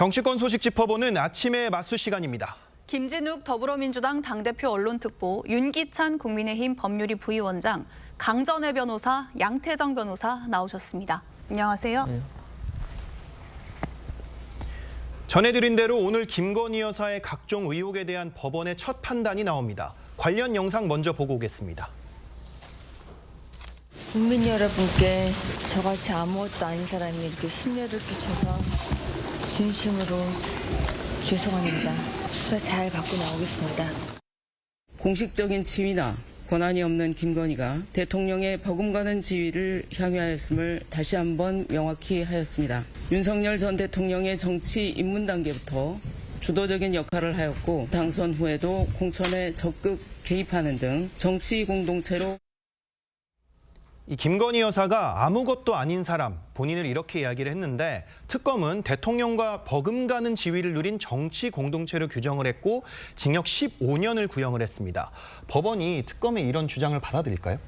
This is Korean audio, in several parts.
정치권 소식 짚어보는 아침의 맞수 시간입니다. 김진욱 더불어민주당 당대표 언론특보, 윤기찬 국민의힘 법률위 부위원장, 강전애 변호사, 양태정 변호사 나오셨습니다. 안녕하세요. 네. 전해드린 대로 오늘 김건희 여사의 각종 의혹에 대한 법원의 첫 판단이 나옵니다. 관련 영상 먼저 보고 오겠습니다. 국민 여러분께 저같이 아무것도 아닌 사람이 이렇게 심려를 끼쳐서 진심으로 죄송합니다. 수사 잘 받고 나오겠습니다. 공식적인 지위나 권한이 없는 김건희가 대통령의 버금가는 지위를 향유하였음을 다시 한번 명확히 하였습니다. 윤석열 전 대통령의 정치 입문 단계부터 주도적인 역할을 하였고 당선 후에도 공천에 적극 개입하는 등 정치 공동체로 이 김건희 여사가 아무것도 아닌 사람, 본인을 이렇게 이야기를 했는데 특검은 대통령과 버금가는 지위를 누린 정치 공동체로 규정을 했고 징역 15년을 구형을 했습니다. 법원이 특검의 이런 주장을 받아들일까요?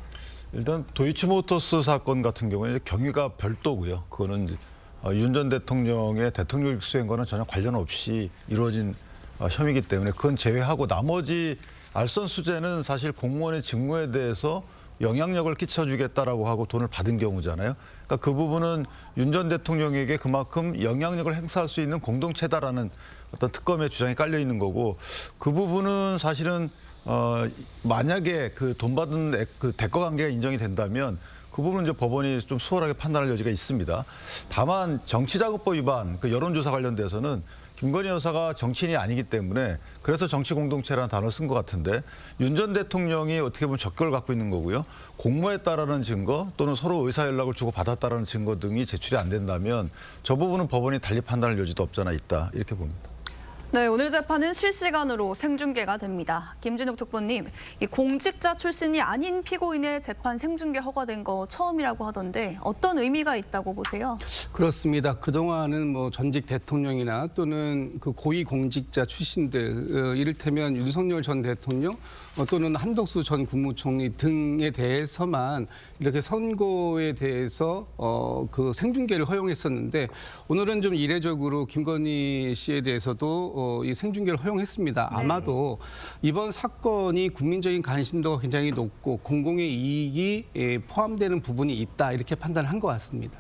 일단 도이치모터스 사건 같은 경우에 경위가 별도고요. 그거는 윤 전 대통령의 대통령직 수행과는 전혀 관련 없이 이루어진 혐의이기 때문에 그건 제외하고 나머지 알선 수재는 사실 공무원의 직무에 대해서 영향력을 끼쳐주겠다라고 하고 돈을 받은 경우잖아요. 그러니까 그 부분은 윤 전 대통령에게 그만큼 영향력을 행사할 수 있는 공동체다라는 어떤 특검의 주장이 깔려 있는 거고 그 부분은 사실은 만약에 그 돈 받은 그 대가 관계가 인정이 된다면 그 부분은 이제 법원이 좀 수월하게 판단할 여지가 있습니다. 다만 정치자금법 위반, 그 여론조사 관련돼서는 김건희 여사가 정치인이 아니기 때문에 그래서 정치공동체라는 단어를 쓴 것 같은데 윤 전 대통령이 어떻게 보면 적격을 갖고 있는 거고요. 공모했다라는 증거 또는 서로 의사연락을 주고받았다라는 증거 등이 제출이 안 된다면 저 부분은 법원이 달리 판단할 여지도 없잖아 있다 이렇게 봅니다. 네, 오늘 재판은 실시간으로 생중계가 됩니다. 김진욱 특보님, 이 공직자 출신이 아닌 피고인의 재판 생중계 허가된 거 처음이라고 하던데 어떤 의미가 있다고 보세요? 그렇습니다. 그동안은 뭐 전직 대통령이나 또는 그 고위 공직자 출신들, 이를테면 윤석열 전 대통령 또는 한덕수 전 국무총리 등에 대해서만 이렇게 선고에 대해서 그 생중계를 허용했었는데 오늘은 좀 이례적으로 김건희 씨에 대해서도 이 생중계를 허용했습니다. 네. 아마도 이번 사건이 국민적인 관심도가 굉장히 높고 공공의 이익이 포함되는 부분이 있다 이렇게 판단한 것 같습니다.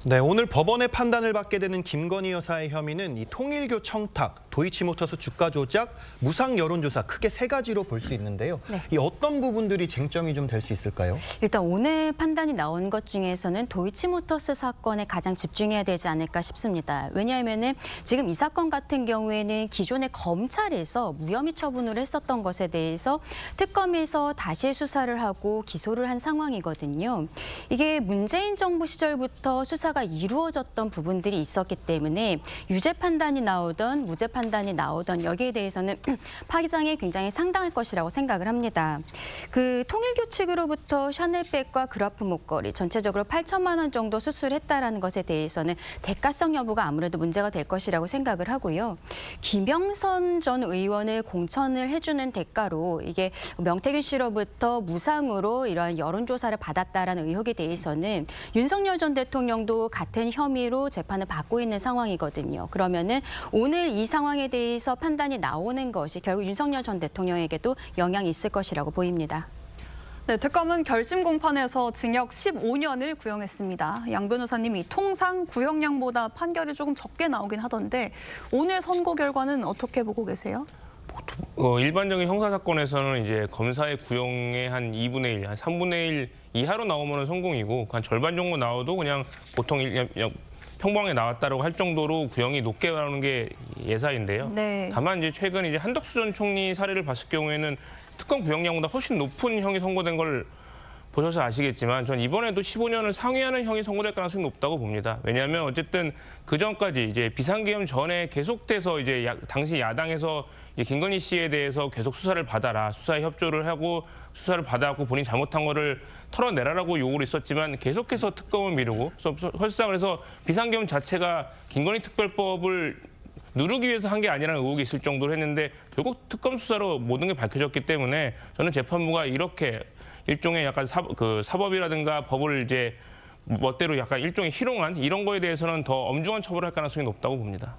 네, 오늘 법원의 판단을 받게 되는 김건희 여사의 혐의는 이 통일교 청탁, 도이치모터스 주가 조작, 무상 여론조사 크게 세 가지로 볼 수 있는데요. 네. 이 어떤 부분들이 쟁점이 좀 될 수 있을까요? 일단 오늘 판단이 나온 것 중에서는 도이치모터스 사건에 가장 집중해야 되지 않을까 싶습니다. 왜냐하면은 지금 이 사건 같은 경우에는 기존의 검찰에서 무혐의 처분을 했었던 것에 대해서 특검에서 다시 수사를 하고 기소를 한 상황이거든요. 이게 문재인 정부 시절부터 수사가 이루어졌던 부분들이 있었기 때문에 유죄 판단이 나오던 무죄 판단이 나오던 여기에 대해서는 파장이 굉장히 상당할 것이라고 생각을 합니다. 그 통일교 측으로부터 샤넬백과 그라프 목걸이 전체적으로 8천만 원 정도 수출했다라는 것에 대해서는 대가성 여부가 아무래도 문제가 될 것이라고 생각을 하고요. 김영선 전 의원을 공천을 해주는 대가로 이게 명태균 씨로부터 무상으로 이러한 여론조사를 받았다라는 의혹에 대해서는 윤석열 전 대통령도 같은 혐의로 재판을 받고 있는 상황이거든요. 그러면은 오늘 이 상황에 대해서 판단이 나오는 것이 결국 윤석열 전 대통령에게도 영향이 있을 것이라고 보입니다. 네, 특검은 결심 공판에서 징역 15년을 구형했습니다. 양 변호사님이 통상 구형량보다 판결이 조금 적게 나오긴 하던데 오늘 선고 결과는 어떻게 보고 계세요? 일반적인 형사 사건에서는 이제 검사의 구형의 한 2분의 1, 한 3분의 1 이하로 나오면 성공이고 한 절반 정도 나와도 그냥 보통 평범하게 나왔다라고 할 정도로 구형이 높게 나오는 게 예사인데요. 네. 다만 이제 최근 이제 한덕수 전 총리 사례를 봤을 경우에는 특검 구형량보다 훨씬 높은 형이 선고된 걸 보셔서 아시겠지만 전 이번에도 15년을 상회하는 형이 선고될 가능성이 높다고 봅니다. 왜냐하면 어쨌든 그 전까지 이제 비상계엄 전에 계속돼서 이제 당시 야당에서 김건희 씨에 대해서 계속 수사를 받아라, 수사에 협조를 하고 수사를 받아갖고 본인이 잘못한 거를 털어내라라고 요구를 있었지만 계속해서 특검을 미루고 설사 그래서 비상계엄 자체가 김건희 특별법을 누르기 위해서 한 게 아니라는 의혹이 있을 정도로 했는데 결국 특검 수사로 모든 게 밝혀졌기 때문에 저는 재판부가 이렇게 일종의 약간 사법이라든가 법을 이제 멋대로 약간 일종의 희롱한 이런 거에 대해서는 더 엄중한 처벌을 할 가능성이 높다고 봅니다.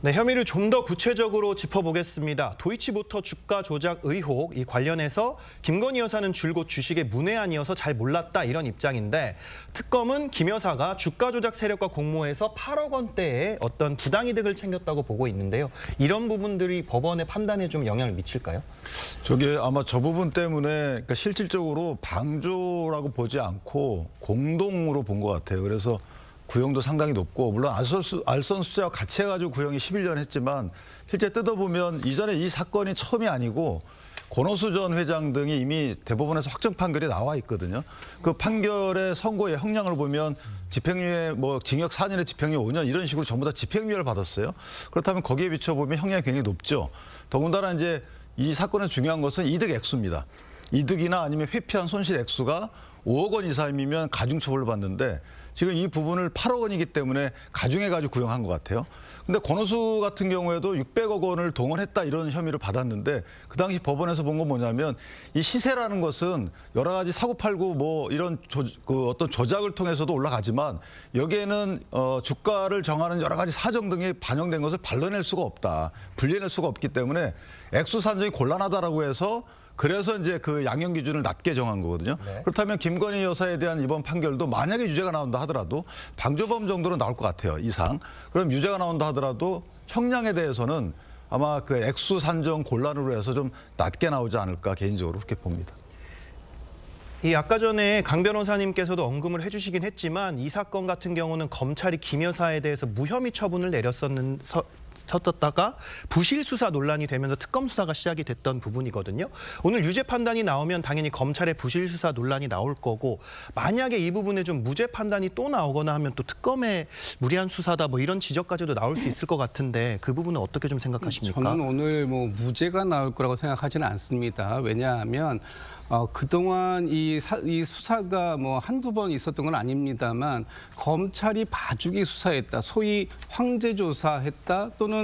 네, 혐의를 좀 더 구체적으로 짚어보겠습니다. 도이치모터 주가 조작 의혹, 이 관련해서 김건희 여사는 줄곧 주식의 문외한이어서 잘 몰랐다 이런 입장인데 특검은 김 여사가 주가 조작 세력과 공모해서 8억 원대의 어떤 부당이득을 챙겼다고 보고 있는데요. 이런 부분들이 법원의 판단에 좀 영향을 미칠까요? 저게 아마 저 부분 때문에 그러니까 실질적으로 방조라고 보지 않고 공동으로 본 것 같아요. 그래서 구형도 상당히 높고 물론 알선수재와 같이 해가지고 구형이 11년 했지만 실제 뜯어보면 이전에 이 사건이 처음이 아니고 권오수 전 회장 등이 이미 대법원에서 확정 판결이 나와 있거든요. 그 판결의 선고의 형량을 보면 집행유예 징역 4년에 집행유예 5년 이런 식으로 전부 다 집행유예를 받았어요. 그렇다면 거기에 비춰보면 형량이 굉장히 높죠. 더군다나 이제 이 사건의 중요한 것은 이득 액수입니다. 이득이나 아니면 회피한 손실 액수가 5억 원 이상이면 가중처벌을 받는데 지금 이 부분을 8억 원이기 때문에 가중해가지고 구형한 것 같아요. 근데 권오수 같은 경우에도 600억 원을 동원했다 이런 혐의를 받았는데 그 당시 법원에서 본 건 뭐냐면 이 시세라는 것은 여러 가지 사고팔고 이런 어떤 조작을 통해서도 올라가지만 여기에는 주가를 정하는 여러 가지 사정 등이 반영된 것을 발라낼 수가 없다. 분리해낼 수가 없기 때문에 액수 산정이 곤란하다라고 해서 그래서 이제 그 양형 기준을 낮게 정한 거거든요. 네. 그렇다면 김건희 여사에 대한 이번 판결도 만약에 유죄가 나온다 하더라도 방조범 정도는 나올 것 같아요. 이상. 그럼 유죄가 나온다 하더라도 형량에 대해서는 아마 그 액수 산정 곤란으로 해서 좀 낮게 나오지 않을까 개인적으로 그렇게 봅니다. 이 아까 전에 강 변호사님께서도 언급을 해주시긴 했지만 이 사건 같은 경우는 검찰이 김 여사에 대해서 무혐의 처분을 섰다가 부실 수사 논란이 되면서 특검 수사가 시작이 됐던 부분이거든요. 오늘 유죄 판단이 나오면 당연히 검찰의 부실 수사 논란이 나올 거고 만약에 이 부분에 좀 무죄 판단이 또 나오거나 하면 또 특검의 무리한 수사다 이런 지적까지도 나올 수 있을 것 같은데 그 부분은 어떻게 좀 생각하십니까? 저는 오늘 무죄가 나올 거라고 생각하지는 않습니다. 왜냐하면 그동안 이 수사가 한두 번 있었던 건 아닙니다만 검찰이 봐주기 수사했다. 소위 황제 조사했다 또는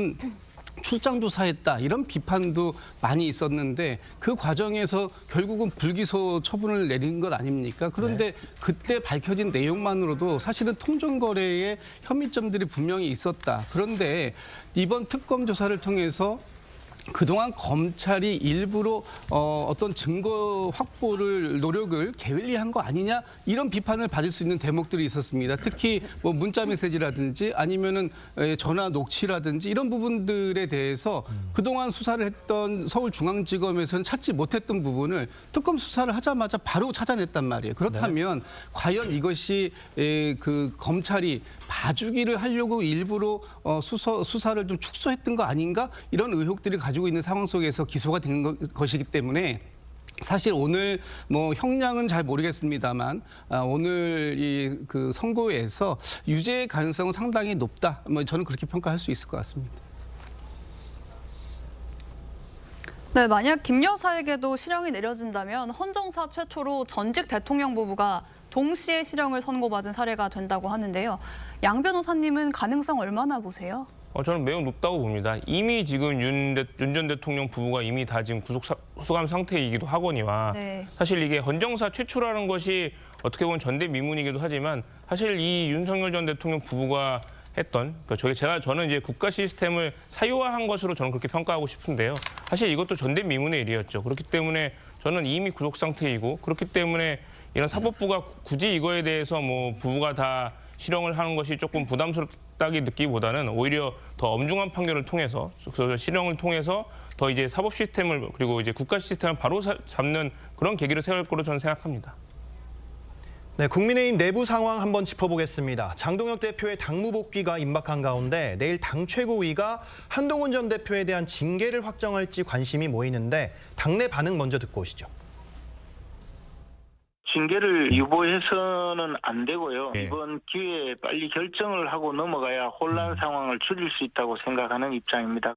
출장 조사했다 이런 비판도 많이 있었는데 그 과정에서 결국은 불기소 처분을 내린 것 아닙니까? 그런데 네. 그때 밝혀진 내용만으로도 사실은 통정거래에 혐의점들이 분명히 있었다. 그런데 이번 특검 조사를 통해서 그동안 검찰이 일부러 어떤 증거 확보를 노력을 게을리한 거 아니냐 이런 비판을 받을 수 있는 대목들이 있었습니다. 특히 문자 메시지라든지 아니면은 전화 녹취라든지 이런 부분들에 대해서 그동안 수사를 했던 서울중앙지검에서는 찾지 못했던 부분을 특검 수사를 하자마자 바로 찾아냈단 말이에요. 그렇다면 네. 과연 이것이 그 검찰이 봐주기를 하려고 일부러 수사를 좀 축소했던 거 아닌가 이런 의혹들이 가지고 있는 상황 속에서 기소가 된 것이기 때문에 사실 오늘 형량은 잘 모르겠습니다만 오늘 이 그 선고에서 유죄의 가능성은 상당히 높다. 저는 그렇게 평가할 수 있을 것 같습니다. 네, 만약 김 여사에게도 실형이 내려진다면 헌정사 최초로 전직 대통령 부부가 동시에 실형을 선고받은 사례가 된다고 하는데요. 양 변호사님은 가능성 얼마나 보세요? 저는 매우 높다고 봅니다. 이미 지금 윤 전 대통령 부부가 이미 다 지금 구속수감 상태이기도 하거니와 네. 사실 이게 헌정사 최초라는 것이 어떻게 보면 전대미문이기도 하지만 사실 이 윤석열 전 대통령 부부가 했던 저는 이제 국가 시스템을 사유화한 것으로 저는 그렇게 평가하고 싶은데요. 사실 이것도 전대미문의 일이었죠. 그렇기 때문에 저는 이미 구속 상태이고 그렇기 때문에 이런 사법부가 굳이 이거에 대해서 부부가 다 실형을 하는 것이 조금 부담스럽다기 느끼기보다는 오히려 더 엄중한 판결을 통해서 실형을 통해서 더 이제 사법 시스템을 그리고 이제 국가 시스템을 바로 잡는 그런 계기를 세울 거로 저는 생각합니다. 네, 국민의힘 내부 상황 한번 짚어보겠습니다. 장동혁 대표의 당무 복귀가 임박한 가운데 내일 당 최고위가 한동훈 전 대표에 대한 징계를 확정할지 관심이 모이는데 당내 반응 먼저 듣고 오시죠. 징계를 유보해서는 안 되고요. 네. 이번 기회에 빨리 결정을 하고 넘어가야 혼란 상황을 줄일 수 있다고 생각하는 입장입니다.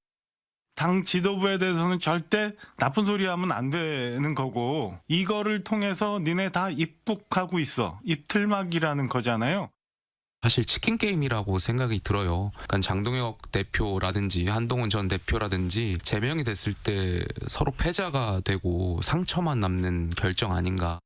당 지도부에 대해서는 절대 나쁜 소리 하면 안 되는 거고 이거를 통해서 니네 다 입북하고 있어. 입틀막이라는 거잖아요. 사실 치킨 게임이라고 생각이 들어요. 그러니까 장동혁 대표라든지 한동훈 전 대표라든지 제명이 됐을 때 서로 패자가 되고 상처만 남는 결정 아닌가.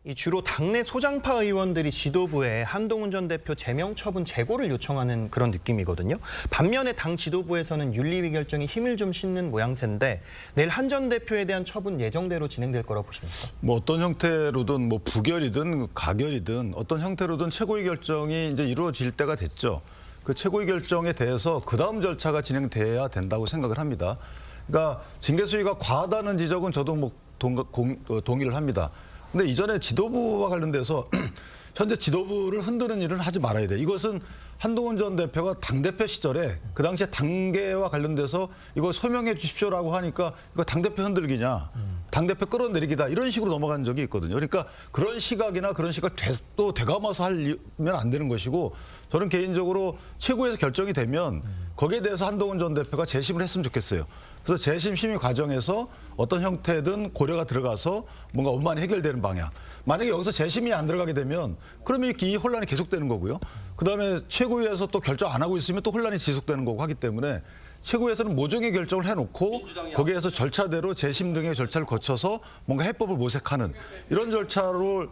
이 주로 당내 소장파 의원들이 지도부에 한동훈 전 대표 제명 처분 재고를 요청하는 그런 느낌이거든요. 반면에 당 지도부에서는 윤리위 결정이 힘을 좀 싣는 모양새인데 내일 한 전 대표에 대한 처분 예정대로 진행될 거라고 보십니까? 뭐 어떤 형태로든 뭐 부결이든 가결이든 어떤 형태로든 최고위 결정이 이제 이루어질 때가 됐죠. 그 최고위 결정에 대해서 그 다음 절차가 진행돼야 된다고 생각을 합니다. 그러니까 징계 수위가 과하다는 지적은 저도 뭐 동의를 합니다. 근데 이전에 지도부와 관련돼서 현재 지도부를 흔드는 일은 하지 말아야 돼. 이것은 한동훈 전 대표가 당대표 시절에 그 당시에 당계와 관련돼서 이거 소명해 주십시오라고 하니까 이거 당대표 흔들기냐, 당대표 끌어내리기다 이런 식으로 넘어간 적이 있거든요. 그러니까 그런 시각이나 그런 시각 또 되감아서 하면 안 되는 것이고 저는 개인적으로 최고에서 결정이 되면 거기에 대해서 한동훈 전 대표가 재심을 했으면 좋겠어요. 그래서 재심 심의 과정에서 어떤 형태든 고려가 들어가서 뭔가 원만히 해결되는 방향. 만약에 여기서 재심이 안 들어가게 되면 그러면 이 혼란이 계속되는 거고요. 그다음에 최고위에서 또 결정 안 하고 있으면 또 혼란이 지속되는 거고 하기 때문에 최고위에서는 모종의 결정을 해놓고 거기에서 절차대로 재심 등의 절차를 거쳐서 뭔가 해법을 모색하는 이런 절차로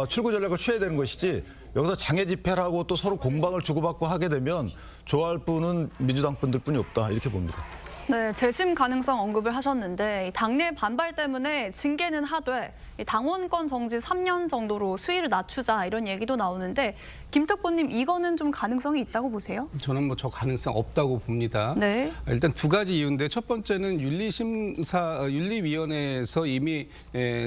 출구 전략을 취해야 되는 것이지 여기서 장애 집회를 하고 또 서로 공방을 주고받고 하게 되면 좋아할 분은 민주당 분들뿐이 없다 이렇게 봅니다. 네, 재심 가능성 언급을 하셨는데 이 당내 반발 때문에 징계는 하되 이 당원권 정지 3년 정도로 수위를 낮추자 이런 얘기도 나오는데 김특보님 이거는 좀 가능성이 있다고 보세요? 저는 뭐 저 가능성 없다고 봅니다. 네. 일단 두 가지 이유인데 첫 번째는 윤리위원회에서 이미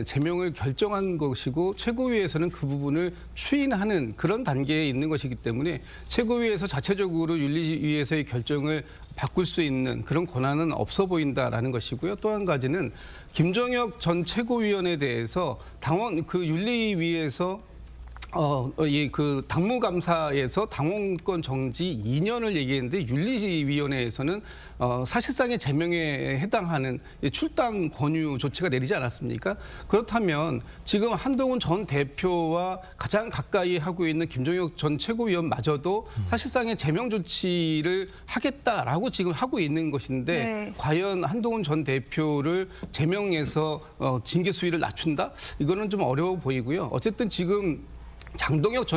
제명을 결정한 것이고 최고위에서는 그 부분을 추인하는 그런 단계에 있는 것이기 때문에 최고위에서 자체적으로 윤리위에서의 결정을 바꿀 수 있는 그런 권한은 없어 보인다라는 것이고요. 또 한 가지는 김정혁 전 최고위원에 대해서 당원 그 윤리위에서 그 당무감사에서 당원권 정지 2년을 얘기했는데 윤리위원회에서는 사실상의 제명에 해당하는 출당 권유 조치가 내리지 않았습니까? 그렇다면 지금 한동훈 전 대표와 가장 가까이 하고 있는 김종혁 전 최고위원마저도 사실상의 제명 조치를 하겠다라고 지금 하고 있는 것인데 네. 과연 한동훈 전 대표를 제명해서 징계 수위를 낮춘다? 이거는 좀 어려워 보이고요. 어쨌든 지금 장동혁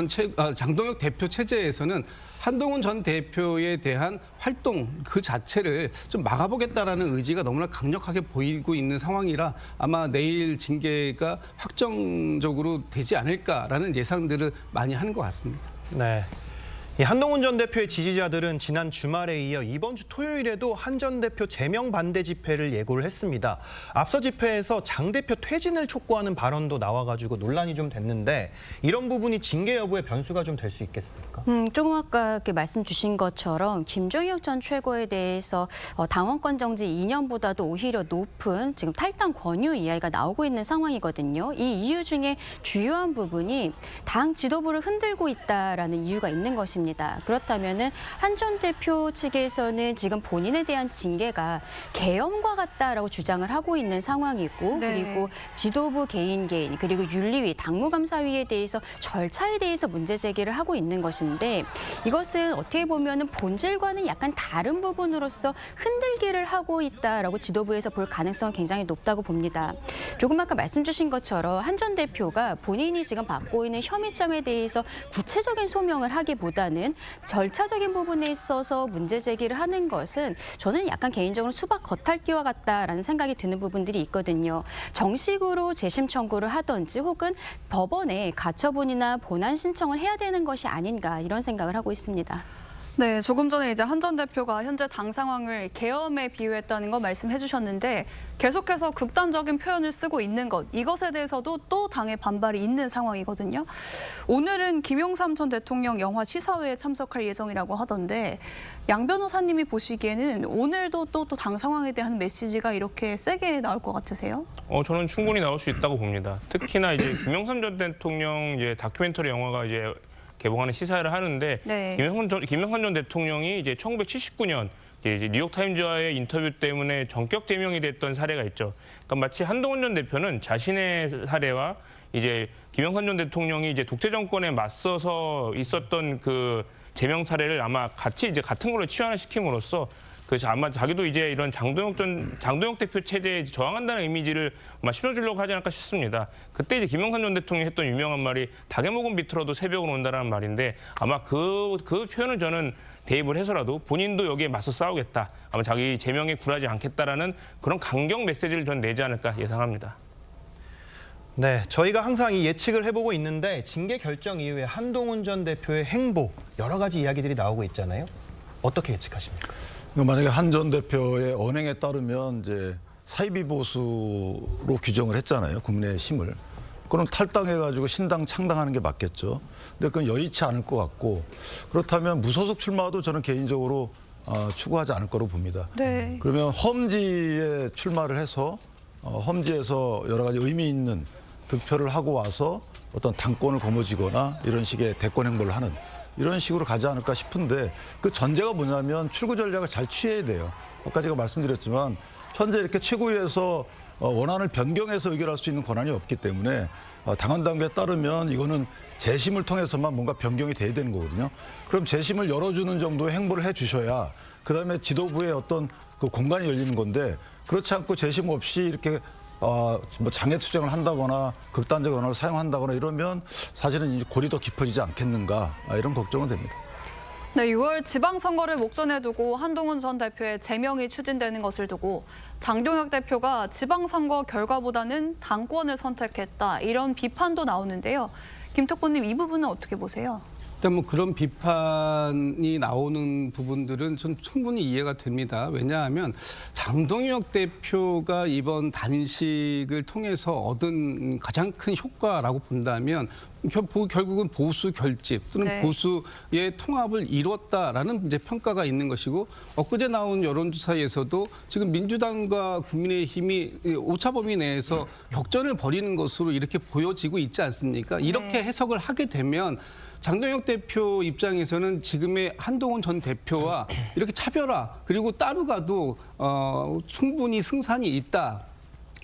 대표 체제에서는 한동훈 전 대표에 대한 활동 그 자체를 좀 막아보겠다라는 의지가 너무나 강력하게 보이고 있는 상황이라 아마 내일 징계가 확정적으로 되지 않을까라는 예상들을 많이 하는 것 같습니다. 네. 이 한동훈 전 대표의 지지자들은 지난 주말에 이어 이번 주 토요일에도 한 전 대표 제명 반대 집회를 예고를 했습니다. 앞서 집회에서 장 대표 퇴진을 촉구하는 발언도 나와가지고 논란이 좀 됐는데 이런 부분이 징계 여부의 변수가 좀 될 수 있겠습니까? 조금 아까 말씀 주신 것처럼 김종혁 전 최고에 대해서 당원권 정지 2년보다도 오히려 높은 지금 탈당 권유 이야기가 나오고 있는 상황이거든요. 이 이유 중에 주요한 부분이 당 지도부를 흔들고 있다라는 이유가 있는 것입니다. 그렇다면은 한 전 대표 측에서는 지금 본인에 대한 징계가 계엄과 같다라고 주장을 하고 있는 상황이고 네. 그리고 지도부 개인 그리고 윤리위 당무감사위에 대해서 절차에 대해서 문제 제기를 하고 있는 것인데 이것은 어떻게 보면은 본질과는 약간 다른 부분으로서 흔들기를 하고 있다라고 지도부에서 볼 가능성은 굉장히 높다고 봅니다. 조금 아까 말씀 주신 것처럼 한 전 대표가 본인이 지금 받고 있는 혐의점에 대해서 구체적인 소명을 하기보다는 절차적인 부분에 있어서 문제 제기를 하는 것은 저는 약간 개인적으로 수박 겉핥기와 같다라는 생각이 드는 부분들이 있거든요. 정식으로 재심 청구를 하든지 혹은 법원에 가처분이나 본안 신청을 해야 되는 것이 아닌가 이런 생각을 하고 있습니다. 네, 조금 전에 이제 한 전 대표가 현재 당 상황을 계엄에 비유했다는 거 말씀해 주셨는데 계속해서 극단적인 표현을 쓰고 있는 것, 이것에 대해서도 또 당의 반발이 있는 상황이거든요. 오늘은 김용삼 전 대통령 영화 시사회에 참석할 예정이라고 하던데 양 변호사님이 보시기에는 오늘도 또 당 상황에 대한 메시지가 이렇게 세게 나올 것 같으세요? 저는 충분히 나올 수 있다고 봅니다. 특히나 이제 김용삼 전 대통령 이제 다큐멘터리 영화가 이제 개봉하는 시사회를 하는데 네. 김영삼 전 대통령이 이제 1979년 이제 뉴욕타임즈와의 인터뷰 때문에 전격 제명이 됐던 사례가 있죠. 그러니까 마치 한동훈 전 대표는 자신의 사례와 이제 김영삼 전 대통령이 이제 독재 정권에 맞서서 있었던 그 제명 사례를 아마 같이 이제 같은 걸로 치환을 시킴으로써 그래서 아마 자기도 이제 이런 장동혁 대표 체제에 저항한다는 이미지를 아마 실어주려고 하지 않을까 싶습니다. 그때 이제 김영삼 전 대통령이 했던 유명한 말이 닭에 목은 비틀어도 새벽은 온다라는 말인데 아마 그 표현을 저는 대입을 해서라도 본인도 여기에 맞서 싸우겠다. 아마 자기 제명에 굴하지 않겠다라는 그런 강경 메시지를 전 내지 않을까 예상합니다. 네, 저희가 항상 이 예측을 해보고 있는데 징계 결정 이후에 한동훈 전 대표의 행보 여러 가지 이야기들이 나오고 있잖아요. 어떻게 예측하십니까? 만약에 한 전 대표의 언행에 따르면 이제 사이비 보수로 규정을 했잖아요. 국민의 힘을. 그럼 탈당해가지고 신당 창당하는 게 맞겠죠. 근데 그건 여의치 않을 것 같고 그렇다면 무소속 출마도 저는 개인적으로 추구하지 않을 거로 봅니다. 네. 그러면 험지에 출마를 해서 험지에서 여러 가지 의미 있는 득표를 하고 와서 어떤 당권을 거머쥐거나 이런 식의 대권 행보를 하는 이런 식으로 가지 않을까 싶은데 그 전제가 뭐냐면 출구 전략을 잘 취해야 돼요. 아까 제가 말씀드렸지만 현재 이렇게 최고위에서 원안을 변경해서 의결할 수 있는 권한이 없기 때문에 당헌 당규에 따르면 이거는 재심을 통해서만 뭔가 변경이 돼야 되는 거거든요. 그럼 재심을 열어주는 정도의 행보를 해 주셔야 그다음에 지도부의 어떤 그 공간이 열리는 건데 그렇지 않고 재심 없이 이렇게 뭐 장애 투쟁을 한다거나 극단적 언어를 사용한다거나 이러면 사실은 이제 골이 더 깊어지지 않겠는가 이런 걱정은 됩니다. 네, 6월 지방선거를 목전에 두고 한동훈 전 대표의 제명이 추진되는 것을 두고 장동혁 대표가 지방선거 결과보다는 당권을 선택했다. 이런 비판도 나오는데요. 김 특보님 이 부분은 어떻게 보세요? 일단 뭐 그런 비판이 나오는 부분들은 전 충분히 이해가 됩니다. 왜냐하면 장동혁 대표가 이번 단식을 통해서 얻은 가장 큰 효과라고 본다면 결국은 보수 결집 또는 네. 보수의 통합을 이뤘다라는 이제 평가가 있는 것이고 엊그제 나온 여론조사에서도 지금 민주당과 국민의힘이 오차 범위 내에서 격전을 벌이는 것으로 이렇게 보여지고 있지 않습니까? 이렇게 네. 해석을 하게 되면 장동혁 대표 입장에서는 지금의 한동훈 전 대표와 이렇게 차별화 그리고 따로 가도 충분히 승산이 있다.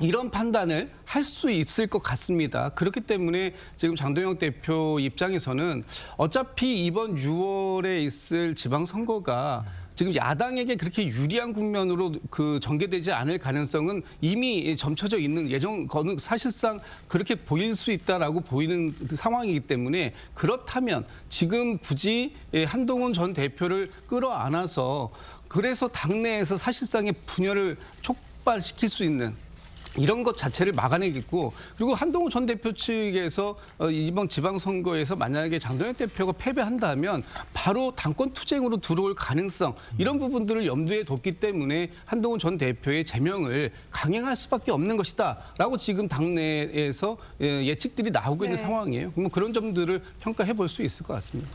이런 판단을 할 수 있을 것 같습니다. 그렇기 때문에 지금 장동혁 대표 입장에서는 어차피 이번 6월에 있을 지방선거가 지금 야당에게 그렇게 유리한 국면으로 전개되지 않을 가능성은 이미 점쳐져 있는 거는 사실상 그렇게 보일 수 있다라고 보이는 그 상황이기 때문에 그렇다면 지금 굳이 한동훈 전 대표를 끌어안아서 그래서 당내에서 사실상의 분열을 촉발시킬 수 있는 이런 것 자체를 막아내겠고 그리고 한동훈 전 대표 측에서 이번 지방선거에서 만약에 장동혁 대표가 패배한다면 바로 당권 투쟁으로 들어올 가능성 이런 부분들을 염두에 뒀기 때문에 한동훈 전 대표의 제명을 강행할 수밖에 없는 것이다라고 지금 당내에서 예측들이 나오고 있는 네. 상황이에요. 그런 점들을 평가해 볼 수 있을 것 같습니다.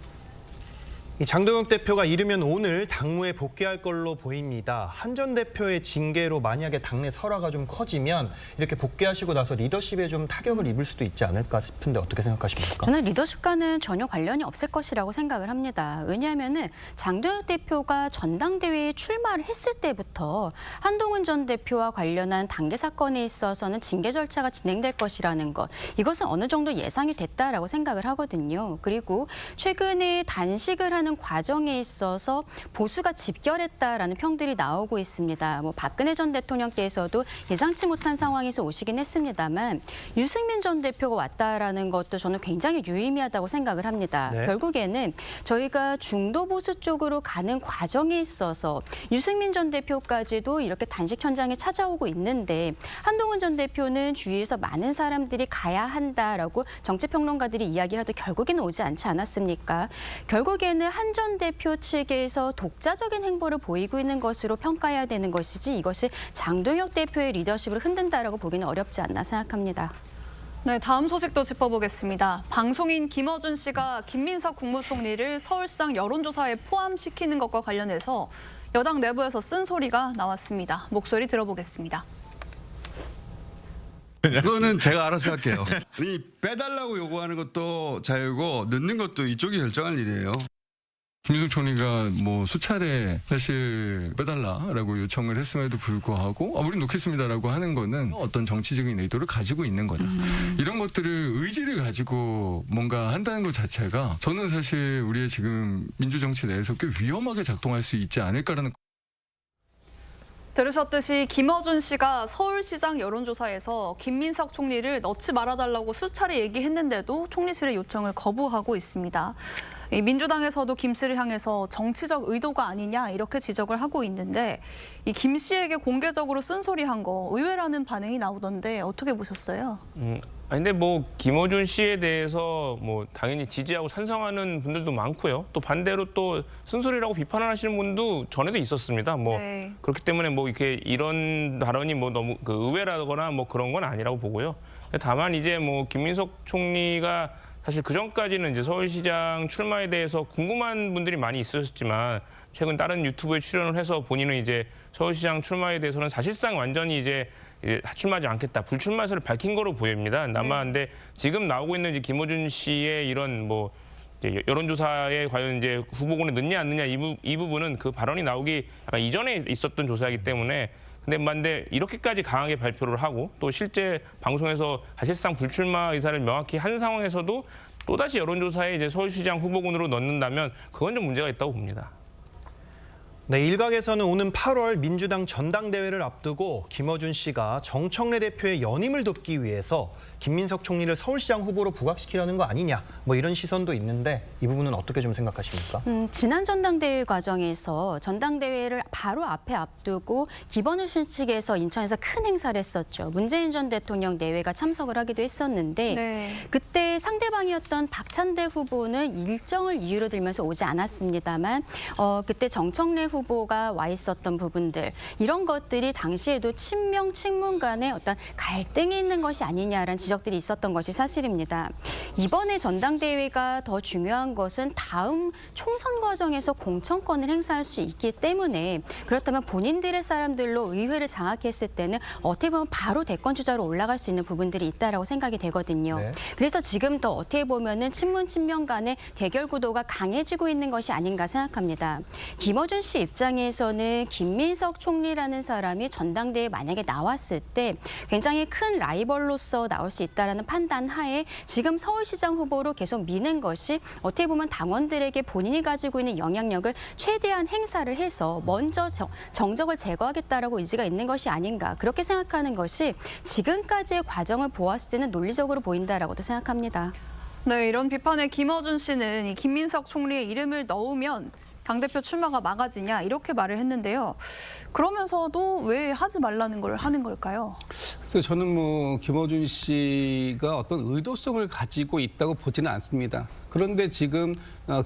이 장동혁 대표가 이르면 오늘 당무에 복귀할 걸로 보입니다. 한 전 대표의 징계로 만약에 당내 설화가 좀 커지면 이렇게 복귀하시고 나서 리더십에 좀 타격을 입을 수도 있지 않을까 싶은데 어떻게 생각하십니까? 저는 리더십과는 전혀 관련이 없을 것이라고 생각을 합니다. 왜냐하면 장동혁 대표가 전당대회에 출마를 했을 때부터 한동훈 전 대표와 관련한 단계 사건에 있어서는 징계 절차가 진행될 것이라는 것. 이것은 어느 정도 예상이 됐다라고 생각을 하거든요. 그리고 최근에 단식을 하는 과정에 있어서 보수가 집결했다라는 평들이 나오고 있습니다. 뭐 박근혜 전 대통령께서도 예상치 못한 상황에서 오시긴 했습니다만 유승민 전 대표가 왔다라는 것도 저는 굉장히 유의미하다고 생각을 합니다. 네. 결국에는 저희가 중도 보수 쪽으로 가는 과정에 있어서 유승민 전 대표까지도 이렇게 단식 현장에 찾아오고 있는데 한동훈 전 대표는 주위에서 많은 사람들이 가야 한다라고 정치평론가들이 이야기를 해도 결국에는 오지 않지 않았습니까? 결국에는 한 전 대표 측에서 독자적인 행보를 보이고 있는 것으로 평가해야 되는 것이지 이것이 장동혁 대표의 리더십을 흔든다라고 보기는 어렵지 않나 생각합니다. 네, 다음 소식도 짚어보겠습니다. 방송인 김어준 씨가 김민석 국무총리를 서울시장 여론조사에 포함시키는 것과 관련해서 여당 내부에서 쓴소리가 나왔습니다. 목소리 들어보겠습니다. 그거는 제가 알아서 할게요. 이 빼달라고 요구하는 것도 자유고 넣는 것도 이쪽이 결정할 일이에요. 김민석 총리가 뭐 수차례 사실 빼달라라고 요청을 했음에도 불구하고 우린 놓겠습니다라고 하는 거는 어떤 정치적인 의도를 가지고 있는 거다. 이런 것들을 의지를 가지고 뭔가 한다는 것 자체가 저는 사실 우리의 지금 민주정치 내에서 꽤 위험하게 작동할 수 있지 않을까라는 들으셨듯이 김어준 씨가 서울시장 여론조사에서 김민석 총리를 넣지 말아달라고 수차례 얘기했는데도 총리실의 요청을 거부하고 있습니다. 이 민주당에서도 김 씨를 향해서 정치적 의도가 아니냐 이렇게 지적을 하고 있는데 이 김 씨에게 공개적으로 쓴소리한 거 의외라는 반응이 나오던데 어떻게 보셨어요? 아니 근데 뭐 김어준 씨에 대해서 뭐 당연히 지지하고 찬성하는 분들도 많고요. 또 반대로 또 쓴소리라고 비판하시는 분도 전에도 있었습니다. 뭐 네. 그렇기 때문에 뭐 이렇게 이런 발언이 뭐 너무 그 의외라거나 뭐 그런 건 아니라고 보고요. 다만 이제 뭐 김민석 총리가 사실 그 전까지는 이제 서울시장 출마에 대해서 궁금한 분들이 많이 있으셨지만 최근 다른 유튜브에 출연을 해서 본인은 이제 서울시장 출마에 대해서는 사실상 완전히 이제 출마하지 않겠다, 불출마 의사를 밝힌 거로 보입니다. 다만 근데 지금 나오고 있는 이제 김어준 씨의 이런 뭐 이제 여론조사에 과연 이제 후보군에 넣냐 안 넣냐 이 부분은 그 발언이 나오기 약간 이전에 있었던 조사이기 때문에 근데 이렇게까지 강하게 발표를 하고 또 실제 방송에서 사실상 불출마 의사를 명확히 한 상황에서도 또다시 여론조사에 이제 서울시장 후보군으로 넣는다면 그건 좀 문제가 있다고 봅니다. 네, 일각에서는 오는 8월 민주당 전당대회를 앞두고 김어준 씨가 정청래 대표의 연임을 돕기 위해서 김민석 총리를 서울시장 후보로 부각시키려는 거 아니냐, 뭐 이런 시선도 있는데 이 부분은 어떻게 좀 생각하십니까? 지난 전당대회 과정에서 전당대회를 바로 앞에 앞두고 김어준 측에서 인천에서 큰 행사를 했었죠. 문재인 전 대통령 내외가 참석을 하기도 했었는데 네. 그때 상대방이었던 박찬대 후보는 일정을 이유로 들면서 오지 않았습니다만 그때 정청래 후보가 와 있었던 부분들 이런 것들이 당시에도 친명 친문 간의 어떤 갈등이 있는 것이 아니냐라는 지적들이 있었던 것이 사실입니다. 이번에 전당대회가 더 중요한 것은 다음 총선 과정에서 공천권을 행사할 수 있기 때문에 그렇다면 본인들의 사람들로 의회를 장악했을 때는 어떻게 보면 바로 대권 주자로 올라갈 수 있는 부분들이 있다라고 생각이 되거든요. 네. 그래서 지금 더 어떻게 보면은 친문 친명 간의 대결 구도가 강해지고 있는 것이 아닌가 생각합니다. 김어준 씨 입장에서는 김민석 총리라는 사람이 전당대회에 만약에 나왔을 때 굉장히 큰 라이벌로서 나올 수 있다라는 판단 하에 지금 서울시장 후보로 계속 미는 것이 어떻게 보면 당원들에게 본인이 가지고 있는 영향력을 최대한 행사를 해서 먼저 정적을 제거하겠다라고 의지가 있는 것이 아닌가 그렇게 생각하는 것이 지금까지의 과정을 보았을 때는 논리적으로 보인다라고도 생각합니다. 네, 이런 비판에 김어준 씨는 이 김민석 총리의 이름을 넣으면 당대표 출마가 막아지냐 이렇게 말을 했는데요. 그러면서도 왜 하지 말라는 걸 하는 걸까요? 그래서 저는 뭐 김어준 씨가 어떤 의도성을 가지고 있다고 보지는 않습니다. 그런데 지금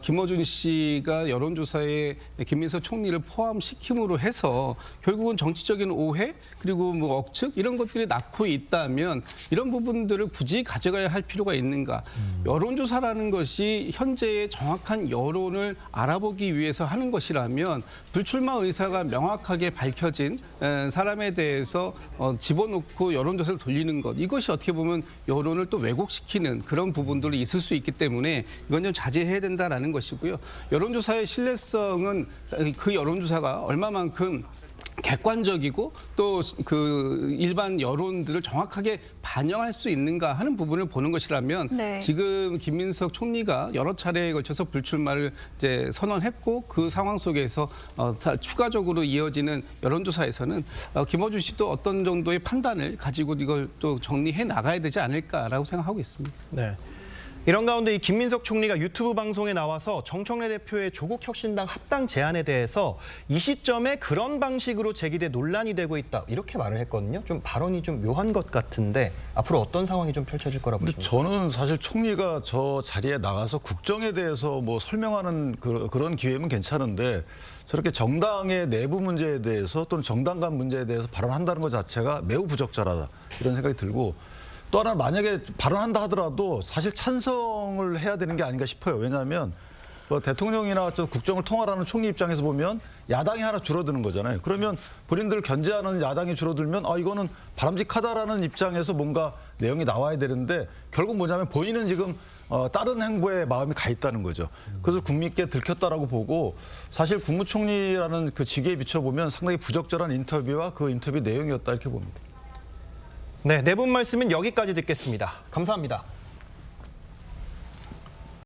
김어준 씨가 여론조사에 김민석 총리를 포함시킴으로 해서 결국은 정치적인 오해 그리고 뭐 억측 이런 것들이 낳고 있다면 이런 부분들을 굳이 가져가야 할 필요가 있는가. 여론조사라는 것이 현재의 정확한 여론을 알아보기 위해서 하는 것이라면 불출마 의사가 명확하게 밝혀진 사람에 대해서 집어넣고 여론조사를 돌리는 것 이것이 어떻게 보면 여론을 또 왜곡시키는 그런 부분들이 있을 수 있기 때문에 이건 좀 자제해야 된다라는 것이고요. 여론조사의 신뢰성은 그 여론조사가 얼마만큼 객관적이고 또 그 일반 여론들을 정확하게 반영할 수 있는가 하는 부분을 보는 것이라면 네. 지금 김민석 총리가 여러 차례에 걸쳐서 불출마를 이제 선언했고 그 상황 속에서 추가적으로 이어지는 여론조사에서는 김어준 씨도 어떤 정도의 판단을 가지고 이걸 또 정리해 나가야 되지 않을까라고 생각하고 있습니다. 네. 이런 가운데 이 김민석 총리가 유튜브 방송에 나와서 정청래 대표의 조국혁신당 합당 제안에 대해서 이 시점에 그런 방식으로 제기돼 논란이 되고 있다 이렇게 말을 했거든요. 좀 발언이 좀 묘한 것 같은데 앞으로 어떤 상황이 좀 펼쳐질 거라고 보십니까? 저는 사실 총리가 저 자리에 나가서 국정에 대해서 뭐 설명하는 그런 기회면 괜찮은데 저렇게 정당의 내부 문제에 대해서 또는 정당 간 문제에 대해서 발언한다는 것 자체가 매우 부적절하다 이런 생각이 들고 또 하나 만약에 발언한다 하더라도 사실 찬성을 해야 되는 게 아닌가 싶어요. 왜냐하면 뭐 대통령이나 국정을 통할하는 총리 입장에서 보면 야당이 하나 줄어드는 거잖아요. 그러면 본인들을 견제하는 야당이 줄어들면 이거는 바람직하다라는 입장에서 뭔가 내용이 나와야 되는데 결국 뭐냐면 본인은 지금 다른 행보에 마음이 가 있다는 거죠. 그래서 국민께 들켰다라고 보고 사실 국무총리라는 그 직위에 비춰보면 상당히 부적절한 인터뷰와 그 인터뷰 내용이었다 이렇게 봅니다. 네, 네 분 말씀은 여기까지 듣겠습니다. 감사합니다.